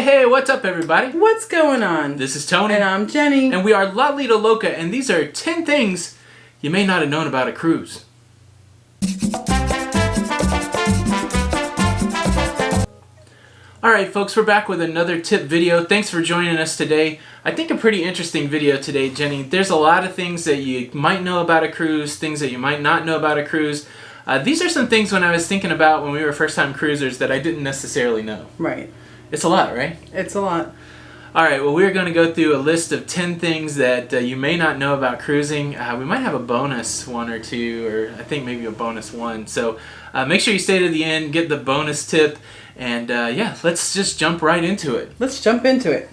Hey, what's up, everybody? What's going on? This is Tony. And I'm Jenny. And we are Lido Loca, and these are 10 things you may not have known about a cruise. Alright, folks, we're back with another tip video. Thanks for joining us today. I think a pretty interesting video today, Jenny. There's a lot of things that you might know about a cruise, things that you might not know about a cruise. These are some things when I was thinking about when we were first-time cruisers that I didn't necessarily know. Right. It's a lot, right? It's a lot. Alright, well, we're going to go through a list of 10 things that you may not know about cruising. We might have a bonus one or two, or I think maybe a bonus one. So make sure you stay to the end, get the bonus tip, and yeah, let's just jump right into it. Let's jump into it.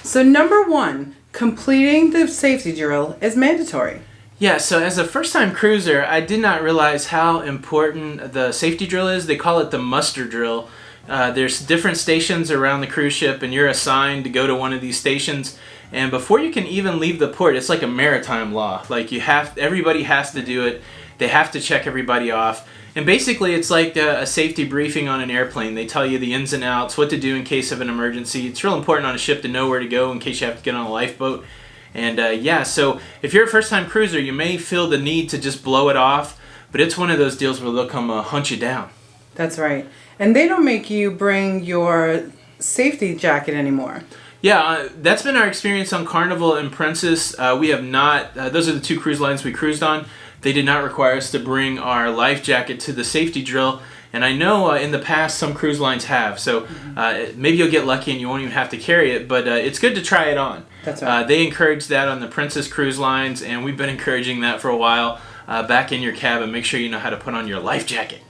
So number 1, completing the safety drill is mandatory. Yeah, so as a first-time cruiser, I did not realize how important the safety drill is. They call it the muster drill. There's different stations around the cruise ship, and you're assigned to go to one of these stations. And before you can even leave the port, it's like a maritime law. Like everybody has to do it. They have to check everybody off. And basically, it's like a safety briefing on an airplane. They tell you the ins and outs, what to do in case of an emergency. It's real important on a ship to know where to go in case you have to get on a lifeboat. And yeah, so if you're a first-time cruiser, you may feel the need to just blow it off, but it's one of those deals where they'll come hunt you down. That's right. And they don't make you bring your safety jacket anymore. Yeah, that's been our experience on Carnival and Princess. We have not, those are the two cruise lines we cruised on. They did not require us to bring our life jacket to the safety drill. And I know in the past some cruise lines have. So maybe you'll get lucky and you won't even have to carry it. But it's good to try it on. That's right. They encourage that on the Princess cruise lines. And we've been encouraging that for a while. Back in your cabin, make sure you know how to put on your life jacket.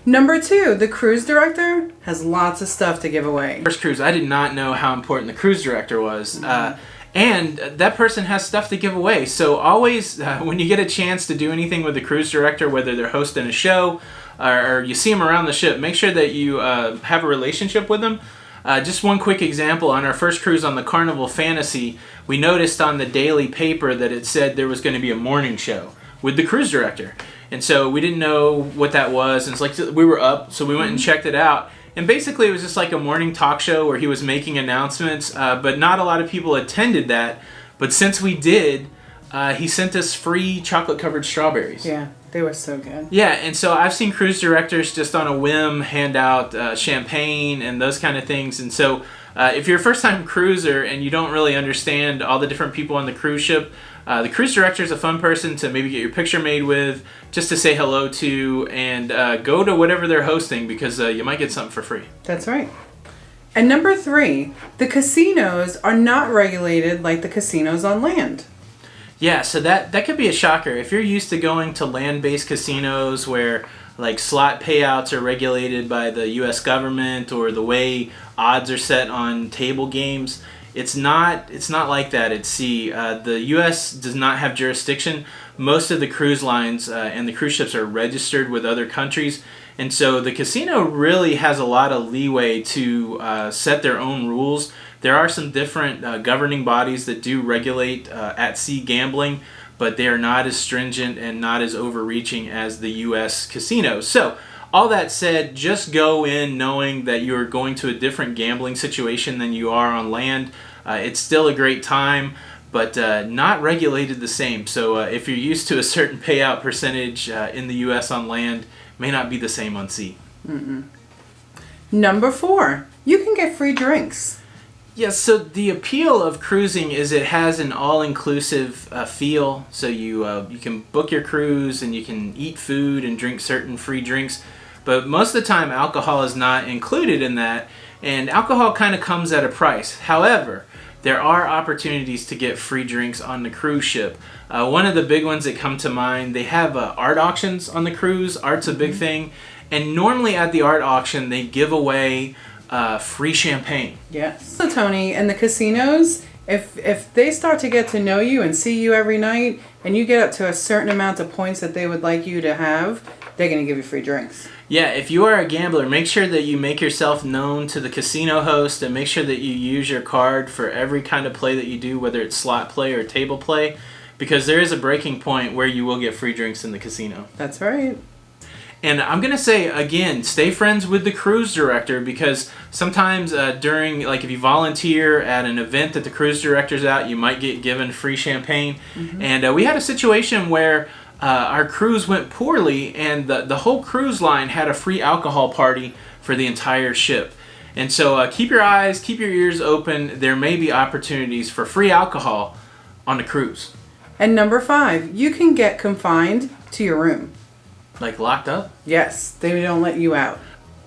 Number 2, the cruise director has lots of stuff to give away. First cruise, I did not know how important the cruise director was. And that person has stuff to give away. So always, when you get a chance to do anything with the cruise director, whether they're hosting a show or you see them around the ship, make sure that you have a relationship with them. Just one quick example, on our first cruise on the Carnival Fantasy, we noticed on the daily paper that it said there was going to be a morning show with the cruise director. And so we didn't know what that was. And it's like we were up, so we went and checked it out. And basically it was just like a morning talk show where he was making announcements, but not a lot of people attended that. But since we did, he sent us free chocolate-covered strawberries. Yeah, they were so good. Yeah, and so I've seen cruise directors just on a whim hand out champagne and those kind of things. And so if you're a first-time cruiser and you don't really understand all the different people on the cruise ship, the cruise director is a fun person to maybe get your picture made with, just to say hello to, and go to whatever they're hosting because you might get something for free. That's right. And number 3, the casinos are not regulated like the casinos on land. Yeah, so that could be a shocker. If you're used to going to land-based casinos where like slot payouts are regulated by the U.S. government or the way odds are set on table games, it's not like that at sea. The U.S. does not have jurisdiction. Most of the cruise lines and the cruise ships are registered with other countries, and so the casino really has a lot of leeway to set their own rules. There are some different governing bodies that do regulate at-sea gambling, but they are not as stringent and not as overreaching as the U.S. casinos. So, all that said, just go in knowing that you're going to a different gambling situation than you are on land. It's still a great time, but not regulated the same. So if you're used to a certain payout percentage in the U.S. on land, it may not be the same on sea. Number 4, you can get free drinks. Yes, so the appeal of cruising is it has an all-inclusive feel. So you can book your cruise and you can eat food and drink certain free drinks. But most of the time, alcohol is not included in that, and alcohol kind of comes at a price. However, there are opportunities to get free drinks on the cruise ship. One of the big ones that come to mind, they have art auctions on the cruise. Art's a big thing, and normally at the art auction, they give away free champagne. Yes. So Tony, and the casinos, if they start to get to know you and see you every night, and you get up to a certain amount of points that they would like you to have, they're going to give you free drinks. Yeah, if you are a gambler, make sure that you make yourself known to the casino host and make sure that you use your card for every kind of play that you do, whether it's slot play or table play, because there is a breaking point where you will get free drinks in the casino. That's right. And I'm going to say, again, stay friends with the cruise director, because sometimes during, like if you volunteer at an event that the cruise director's at, you might get given free champagne. Mm-hmm. And we had a situation where our cruise went poorly, and the whole cruise line had a free alcohol party for the entire ship. And so keep your eyes, keep your ears open. There may be opportunities for free alcohol on the cruise. And number 5, you can get confined to your room. Like locked up? Yes, they don't let you out.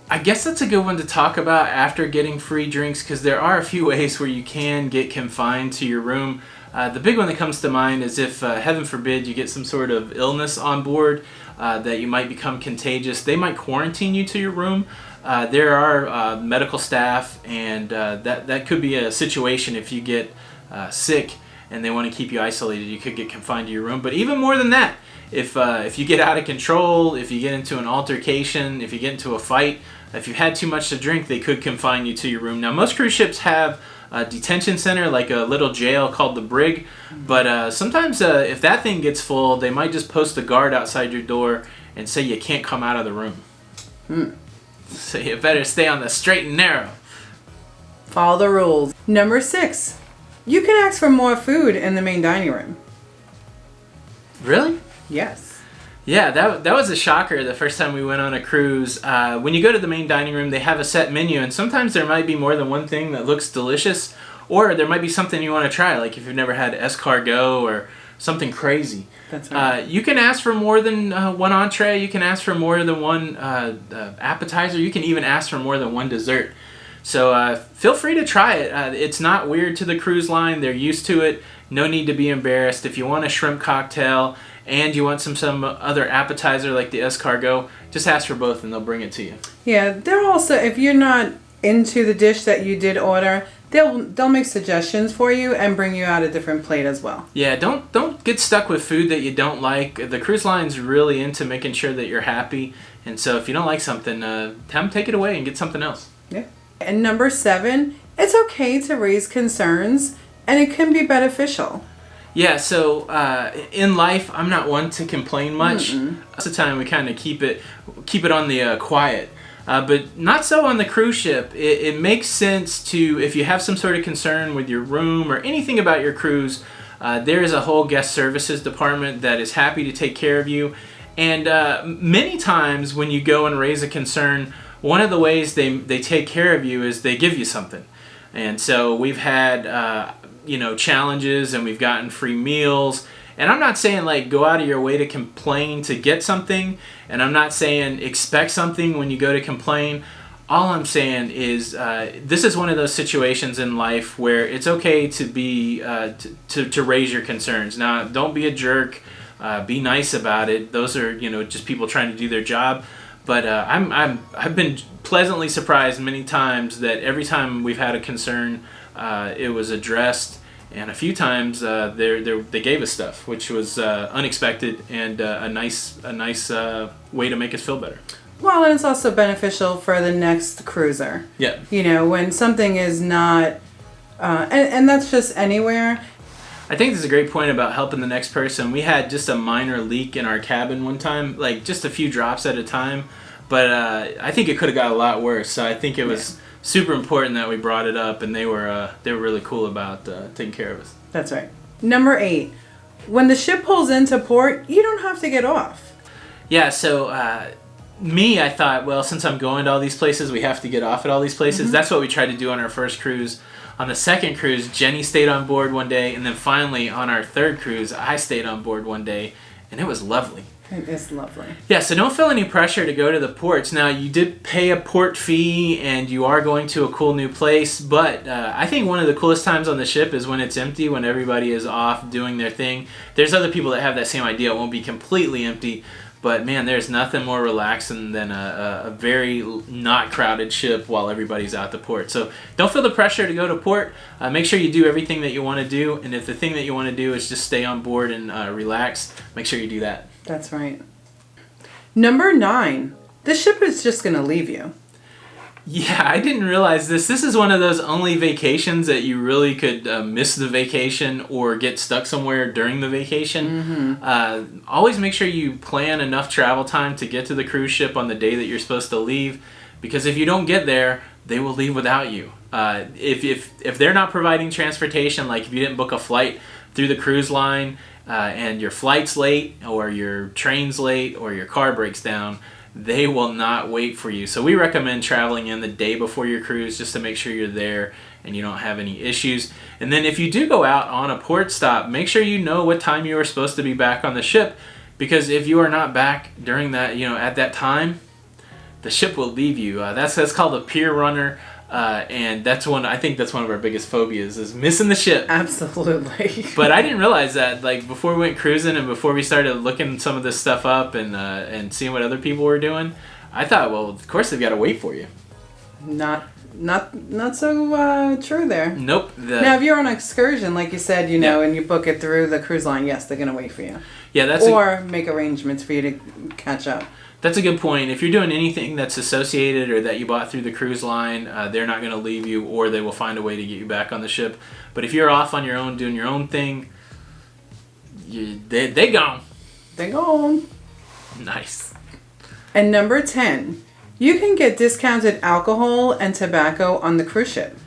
I guess that's a good one to talk about after getting free drinks, because there are a few ways where you can get confined to your room. The big one that comes to mind is if, heaven forbid, you get some sort of illness on board that you might become contagious. They might quarantine you to your room. There are medical staff, and that could be a situation if you get sick and they want to keep you isolated. You could get confined to your room. But even more than that, if you get out of control, if you get into an altercation, if you get into a fight, if you had too much to drink, they could confine you to your room. Now, most cruise ships have a detention center, like a little jail called the brig. But sometimes if that thing gets full, they might just post a guard outside your door and say you can't come out of the room. So you better stay on the straight and narrow. Follow the rules. Number 6, you can ask for more food in the main dining room. Really? Yes. Yeah, that was a shocker the first time we went on a cruise. When you go to the main dining room, they have a set menu, and sometimes there might be more than one thing that looks delicious, or there might be something you want to try, like if you've never had escargot or something crazy. That's right. You can ask for more than one entree. You can ask for more than one appetizer. You can even ask for more than one dessert. So feel free to try it. It's not weird to the cruise line. They're used to it. No need to be embarrassed. If you want a shrimp cocktail and you want some other appetizer like the escargot, just ask for both and they'll bring it to you. Yeah, they're also, if you're not into the dish that you did order, they'll make suggestions for you and bring you out a different plate as well. Yeah, don't get stuck with food that you don't like. The cruise line's really into making sure that you're happy, and so if you don't like something, have them take it away and get something else. Yeah. And number 7, it's okay to raise concerns, and it can be beneficial. Yeah, so in life, I'm not one to complain much. Most of the time, we kind of keep it on the quiet. But not so on the cruise ship. It makes sense to, if you have some sort of concern with your room or anything about your cruise, there is a whole guest services department that is happy to take care of you. And many times when you go and raise a concern, one of the ways they take care of you is they give you something. And so we've had challenges, and we've gotten free meals. And I'm not saying like go out of your way to complain to get something, and I'm not saying expect something when you go to complain. All I'm saying is this is one of those situations in life where it's okay to be to raise your concerns. Now, don't be a jerk. Be nice about it. Those are just people trying to do their job. But I've been pleasantly surprised many times that every time we've had a concern, it was addressed. And a few times they gave us stuff, which was unexpected and a nice way to make us feel better. Well, and it's also beneficial for the next cruiser. Yeah. When something is not, and that's just anywhere. I think this is a great point about helping the next person. We had just a minor leak in our cabin one time, like just a few drops at a time. But I think it could have got a lot worse. So I think it was super important that we brought it up, and they were really cool about taking care of us. That's right. Number 8, when the ship pulls into port, you don't have to get off. Yeah, so I thought, well, since I'm going to all these places, we have to get off at all these places. Mm-hmm. That's what we tried to do on our first cruise. On the second cruise, Jenny stayed on board one day, and then finally on our third cruise, I stayed on board one day, and it was lovely. It is lovely. Yeah, so don't feel any pressure to go to the ports. Now, you did pay a port fee, and you are going to a cool new place, but I think one of the coolest times on the ship is when it's empty, when everybody is off doing their thing. There's other people that have that same idea. It won't be completely empty, but man, there's nothing more relaxing than a very not crowded ship while everybody's out the port. So don't feel the pressure to go to port. Make sure you do everything that you want to do, and if the thing that you want to do is just stay on board and relax, make sure you do that. That's right. Number 9, the ship is just going to leave you. Yeah, I didn't realize this. This is one of those only vacations that you really could miss the vacation or get stuck somewhere during the vacation. Always make sure you plan enough travel time to get to the cruise ship on the day that you're supposed to leave, because if you don't get there, they will leave without you. If they're not providing transportation, like if you didn't book a flight through the cruise line and your flight's late or your train's late or your car breaks down, they will not wait for you. So we recommend traveling in the day before your cruise just to make sure you're there and you don't have any issues. And then if you do go out on a port stop, make sure you know what time you are supposed to be back on the ship, because if you are not back during that, at that time, the ship will leave you. That's called a pier runner. And I think that's one of our biggest phobias, is missing the ship. Absolutely. But I didn't realize that, like, before we went cruising and before we started looking some of this stuff up and seeing what other people were doing, I thought, well, of course they've got to wait for you. Not so true there. Nope. Now, if you're on an excursion, like you said, and you book it through the cruise line, yes, they're going to wait for you. Yeah, or make arrangements for you to catch up. That's a good point. If you're doing anything that's associated or that you bought through the cruise line, they're not going to leave you, or they will find a way to get you back on the ship. But if you're off on your own doing your own thing, they gone. They're gone. Nice. And number 10, you can get discounted alcohol and tobacco on the cruise ship.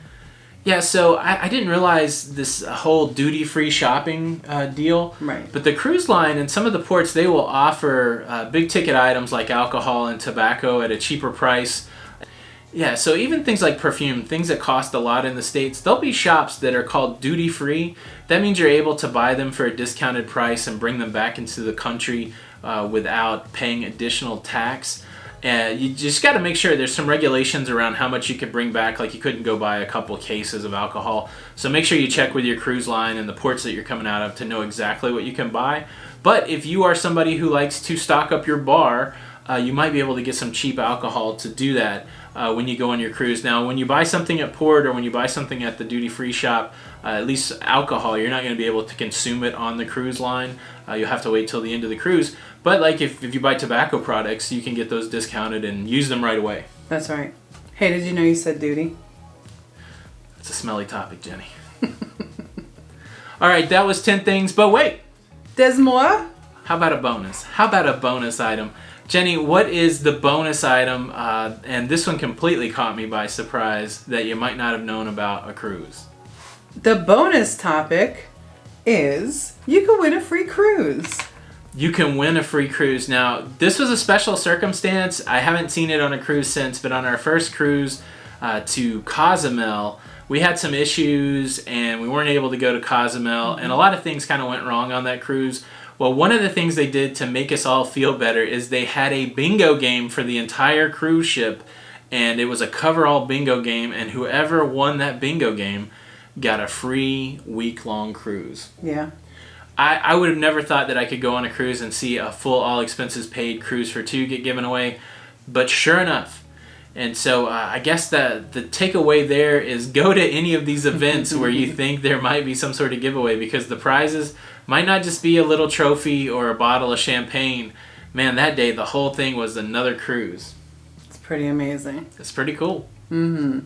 Yeah, so I didn't realize this whole duty-free shopping deal. Right. But the cruise line and some of the ports, they will offer big-ticket items like alcohol and tobacco at a cheaper price. Yeah, so even things like perfume, things that cost a lot in the States, there'll be shops that are called duty-free. That means you're able to buy them for a discounted price and bring them back into the country without paying additional tax. And you just got to make sure there's some regulations around how much you could bring back. Like, you couldn't go buy a couple cases of alcohol. So make sure you check with your cruise line and the ports that you're coming out of to know exactly what you can buy. But if you are somebody who likes to stock up your bar, you might be able to get some cheap alcohol to do that when you go on your cruise. Now, when you buy something at port or when you buy something at the duty-free shop, at least alcohol, you're not going to be able to consume it on the cruise line. You'll have to wait till the end of the cruise. But like if you buy tobacco products, you can get those discounted and use them right away. That's right. Hey, did you know you said duty? It's a smelly topic, Jenny. All right, that was 10 things, but wait. There's more? How about a bonus? How about a bonus item? Jenny, what is the bonus item, and this one completely caught me by surprise, that you might not have known about a cruise? The bonus topic is you can win a free cruise. You can win a free cruise. Now, this was a special circumstance. I haven't seen it on a cruise since, but on our first cruise to Cozumel, we had some issues and we weren't able to go to Cozumel, and a lot of things kind of went wrong on that cruise. Well, one of the things they did to make us all feel better is they had a bingo game for the entire cruise ship, and it was a cover-all bingo game, and whoever won that bingo game got a free week-long cruise. Yeah. I would have never thought that I could go on a cruise and see a full all-expenses-paid cruise for two get given away, but sure enough. And so I guess the takeaway there is go to any of these events where you think there might be some sort of giveaway, because the prizes might not just be a little trophy or a bottle of champagne. Man, that day the whole thing was another cruise. It's pretty amazing. It's pretty cool. Mm-hmm.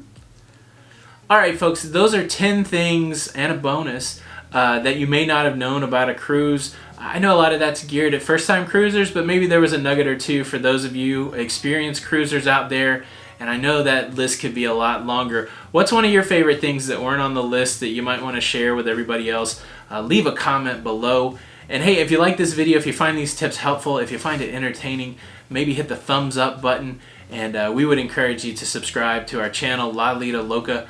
All right, folks, those are 10 things and a bonus that you may not have known about a cruise. I know a lot of that's geared at first-time cruisers, but maybe there was a nugget or two for those of you experienced cruisers out there, and I know that list could be a lot longer. What's one of your favorite things that weren't on the list that you might want to share with everybody else? Leave a comment below. And hey, if you like this video, if you find these tips helpful, if you find it entertaining, maybe hit the thumbs up button, and we would encourage you to subscribe to our channel, Lido Loca,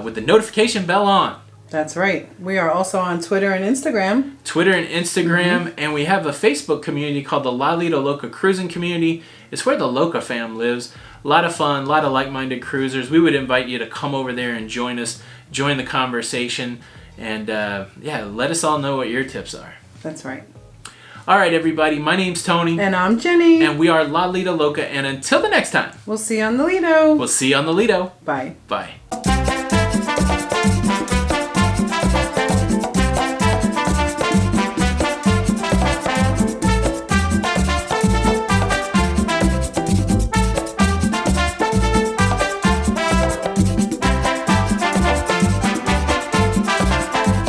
with the notification bell on. That's right. We are also on Twitter and Instagram. And we have a Facebook community called the Lido Loca Cruising Community. It's where the Loca fam lives. A lot of fun, a lot of like-minded cruisers. We would invite you to come over there and join us, join the conversation, and let us all know what your tips are. That's right. All right, everybody. My name's Tony. And I'm Jenny. And we are Lido Loca. And until the next time. We'll see you on the Lido. We'll see you on the Lido. Bye. Bye.